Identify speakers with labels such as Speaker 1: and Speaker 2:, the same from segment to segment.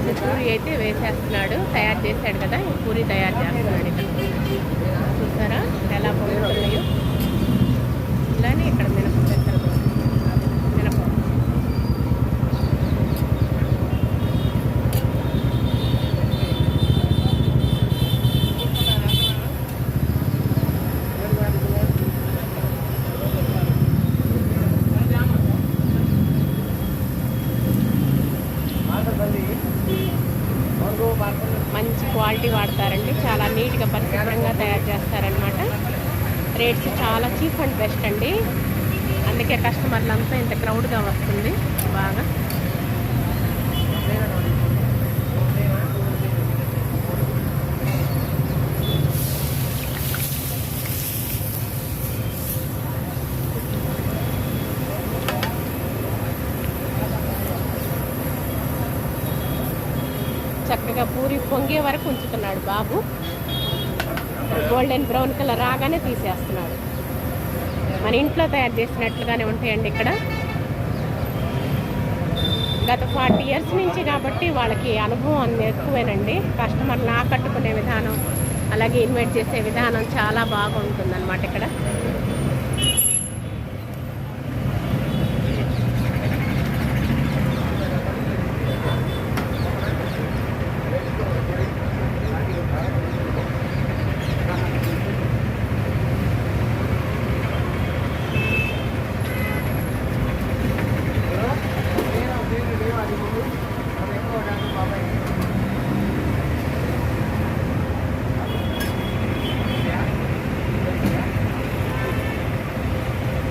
Speaker 1: బాబు పూరి అయితే వేసేస్తున్నాడు, తయారు చేశాడు కదా, పూరి తయారు చేస్తున్నాడు. ఇక్కడ చూసారా ఎలా పొందుతున్నాయో. ఇలానే ఇక్కడ మినప మంచి క్వాలిటీ వాడతారండి, చాలా నీట్గా పరిశుభ్రంగా తయారు చేస్తారనమాట. రేట్స్ చాలా చీప్ అండ్ బెస్ట్ అండి, అందుకే కస్టమర్లంతా ఇంత క్రౌడ్గా వస్తుంది బాగా. చక్కగా పూరి పొంగే వరకు ఉంచుతున్నాడు బాబు. గోల్డెన్ బ్రౌన్ కలర్ రాగానే తీసేస్తున్నాడు. మన ఇంట్లో తయారు చేసినట్లుగానే ఉంటాయండి ఇక్కడ. గత 40 years నుంచి కాబట్టి వాళ్ళకి అనుభవం ఎక్కువేనండి. కస్టమర్ని ఆకట్టుకునే విధానం, అలాగే ఇన్వైట్ చేసే విధానం చాలా బాగుంటుందన్నమాట ఇక్కడ.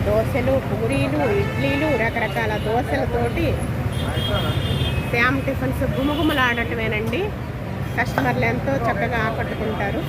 Speaker 1: దోశలు, పూరీలు, ఇడ్లీలు, రకరకాల దోశలతోటి శామ్ టిఫిన్స్ గుమగుమలాడటమేనండి. కస్టమర్లు ఎంతో చక్కగా ఆకట్టుకుంటారు.